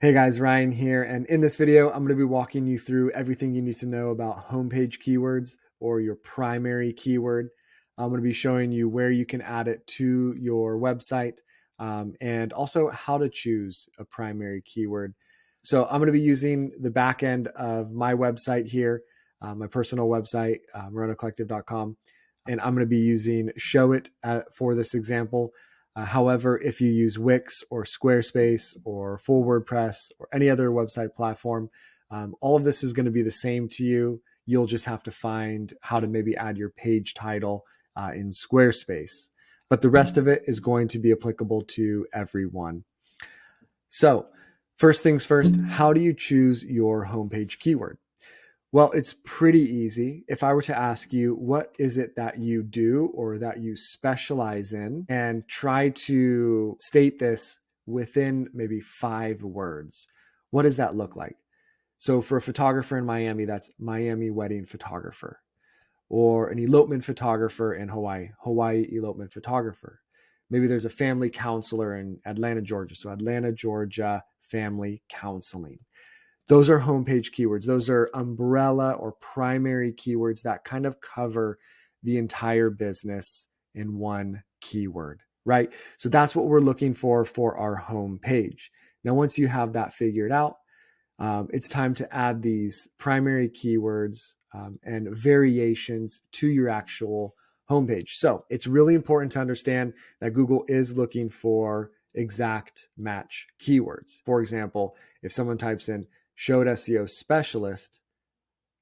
Hey guys, Ryan here, and in this video, I'm going to be walking you through everything you need to know about homepage keywords or your primary keyword. I'm going to be showing you where you can add it to your website and also how to choose a primary keyword. So I'm going to be using the back end of my website here, my personal website, moronocollective.com, and I'm going to be using Showit for this example. However, if you use Wix or Squarespace or full WordPress or any other website platform, all of this is going to be the same to you. You'll just have to find how to maybe add your page title in Squarespace. But the rest of it is going to be applicable to everyone. So first things first, how do you choose your homepage keyword? Well, it's pretty easy. If I were to ask you, what is it that you do or that you specialize in, and try to state this within maybe 5 words, what does that look like? So for a photographer in Miami, that's Miami wedding photographer, or an elopement photographer in Hawaii, Hawaii elopement photographer. Maybe there's a family counselor in Atlanta, Georgia. So Atlanta, Georgia family counseling. Those are homepage keywords. Those are umbrella or primary keywords that kind of cover the entire business in one keyword, right? So that's what we're looking for our homepage. Now, once you have that figured out, it's time to add these primary keywords and variations to your actual homepage. So it's really important to understand that Google is looking for exact match keywords. For example, if someone types in Showit SEO specialist,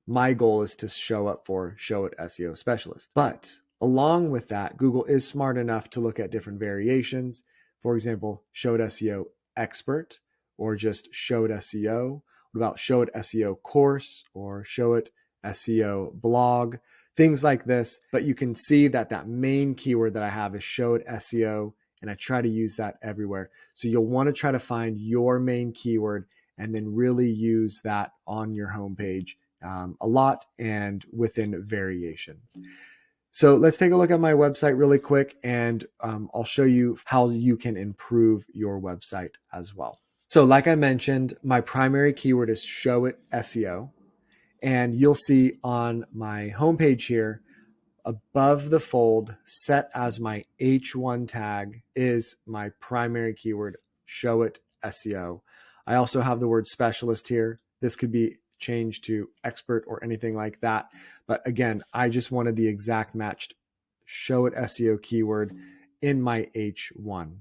my goal is to show up for Showit SEO specialist. But along with that, Google is smart enough to look at different variations. For example, Showit SEO expert, or just Showit SEO. What about Showit SEO course or Showit SEO blog? Things like this. But you can see that that main keyword that I have is Showit SEO, and I try to use that everywhere. So you'll want to try to find your main keyword and then really use that on your homepage a lot and within variation. So let's take a look at my website really quick, and I'll show you how you can improve your website as well. So like I mentioned, my primary keyword is Showit SEO, and you'll see on my homepage here, above the fold, set as my H1 tag, is my primary keyword, Showit SEO. I also have the word specialist here. This could be changed to expert or anything like that. But again, I just wanted the exact matched Showit SEO keyword in my H1,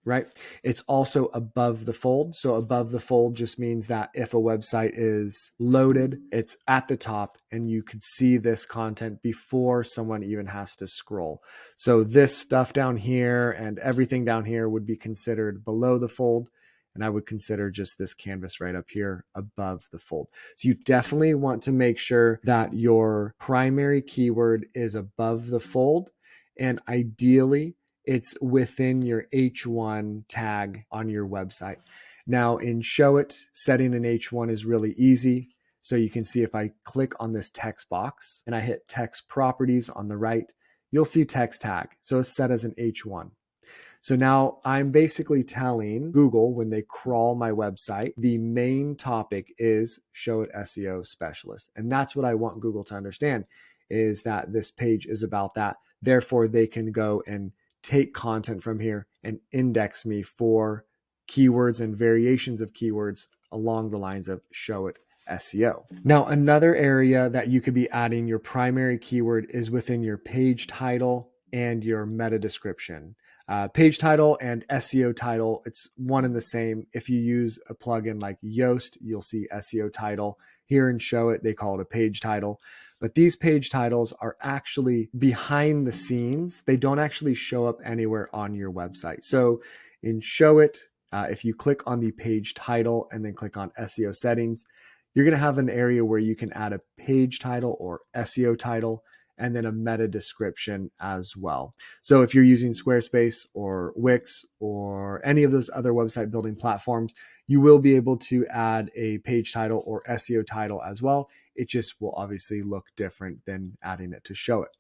right? It's also above the fold. So above the fold just means that if a website is loaded, it's at the top and you could see this content before someone even has to scroll. So this stuff down here and everything down here would be considered below the fold. And I would consider just this canvas right up here above the fold. So you definitely want to make sure that your primary keyword is above the fold, and ideally it's within your H1 tag on your website. Now in Showit, setting an H1 is really easy. So you can see if I click on this text box and I hit text properties on the right, you'll see text tag. So it's set as an H1. So now I'm basically telling Google, when they crawl my website, the main topic is Showit SEO specialist. And that's what I want Google to understand, is that this page is about that. Therefore, they can go and take content from here and index me for keywords and variations of keywords along the lines of Showit SEO. Now, another area that you could be adding your primary keyword is within your page title and your meta description. Page title and SEO title, it's one and the same. If you use a plugin like Yoast, you'll see SEO title. Here in Showit, they call it a page title. But these page titles are actually behind the scenes. They don't actually show up anywhere on your website. So in Showit, if you click on the page title and then click on SEO settings, you're going to have an area where you can add a page title or SEO title, and then a meta description as well. So if you're using Squarespace or Wix or any of those other website building platforms, you will be able to add a page title or SEO title as well. It just will obviously look different than adding it to Showit.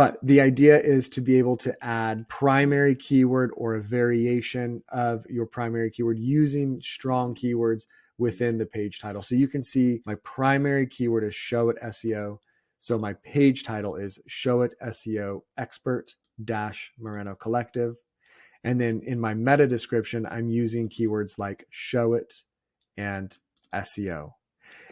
But the idea is to be able to add primary keyword or a variation of your primary keyword using strong keywords within the page title. So you can see my primary keyword is Showit SEO. So my page title is Showit SEO Expert dash Moreno Collective. And then in my meta description, I'm using keywords like Showit and SEO.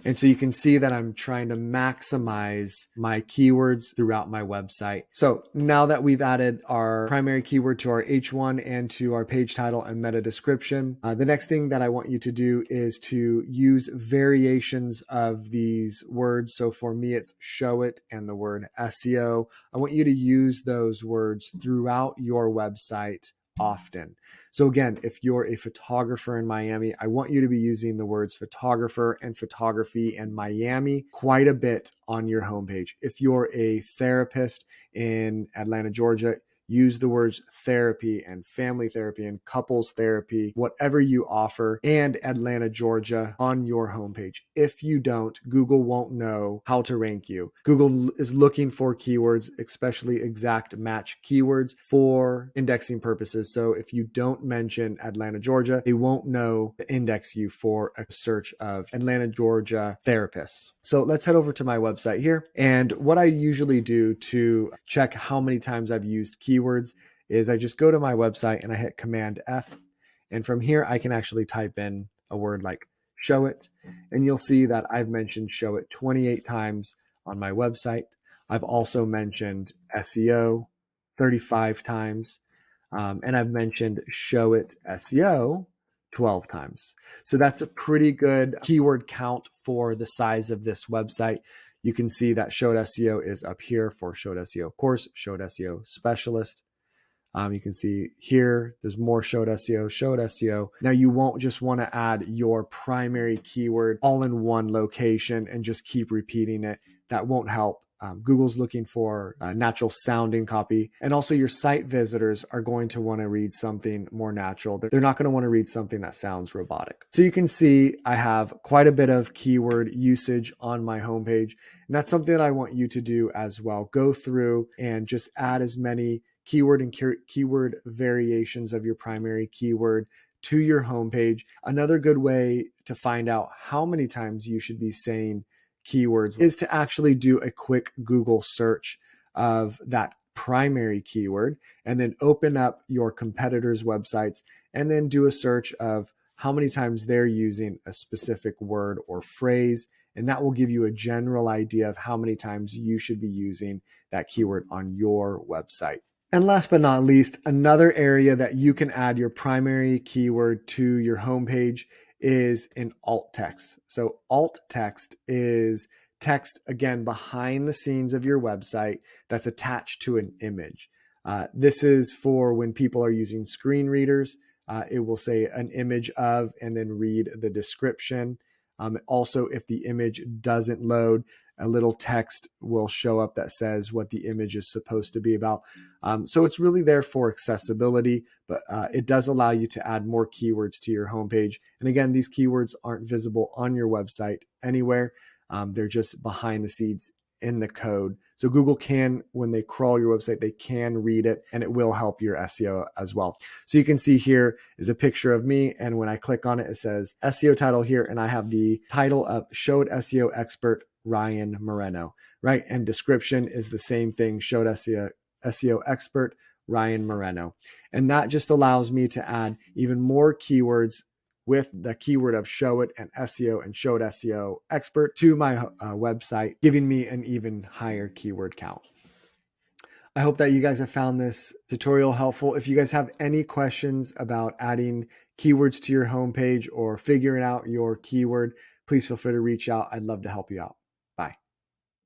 And so you can see that I'm trying to maximize my keywords throughout my website. So now that we've added our primary keyword to our H1 and to our page title and meta description, the next thing that I want you to do is to use variations of these words. So for me, it's show it and the word SEO. I want you to use those words throughout your website often. So again, if you're a photographer in Miami, I want you to be using the words photographer and photography and Miami quite a bit on your homepage. If you're a therapist in Atlanta, Georgia, use the words therapy and family therapy and couples therapy, whatever you offer, and Atlanta, Georgia on your homepage. If you don't, Google won't know how to rank you. Google is looking for keywords, especially exact match keywords for indexing purposes. So if you don't mention Atlanta, Georgia, they won't know to index you for a search of Atlanta, Georgia therapists. So let's head over to my website here. And what I usually do to check how many times I've used keywords is I just go to my website and I hit Command F. And from here, I can actually type in a word like show it. And you'll see that I've mentioned show it 28 times on my website. I've also mentioned SEO 35 times. And I've mentioned show it SEO 12 times. So that's a pretty good keyword count for the size of this website. You can see that Showit SEO is up here for Showit SEO course, Showit SEO specialist. You can see here, there's more Showit SEO. Now you won't just want to add your primary keyword all in one location and just keep repeating it. That won't help. Google's looking for natural sounding copy. And also your site visitors are going to want to read something more natural. They're not going to want to read something that sounds robotic. So you can see I have quite a bit of keyword usage on my homepage. And that's something that I want you to do as well. Go through and just add as many keyword and keyword variations of your primary keyword to your homepage. Another good way to find out how many times you should be saying keywords is to actually do a quick Google search of that primary keyword and then open up your competitors' websites and then do a search of how many times they're using a specific word or phrase. And that will give you a general idea of how many times you should be using that keyword on your website. And last but not least, another area that you can add your primary keyword to your homepage is in alt text. So alt text is text, again, behind the scenes of your website that's attached to an image. This is for when people are using screen readers. It will say an image of and then read the description. Also, if the image doesn't load, a little text will show up that says what the image is supposed to be about. So it's really there for accessibility, but it does allow you to add more keywords to your homepage. And again, these keywords aren't visible on your website anywhere. They're just behind the scenes in the code. So Google can, when they crawl your website, they can read it and it will help your SEO as well. So you can see here is a picture of me. And when I click on it, it says SEO title here. And I have the title of Showit SEO Expert Ryan Moreno, right? And description is the same thing, Showit SEO Expert Ryan Moreno. And that just allows me to add even more keywords with the keyword of Showit and SEO and Showit SEO Expert to my website, giving me an even higher keyword count. I hope that you guys have found this tutorial helpful. If you guys have any questions about adding keywords to your homepage or figuring out your keyword, please feel free to reach out. I'd love to help you out.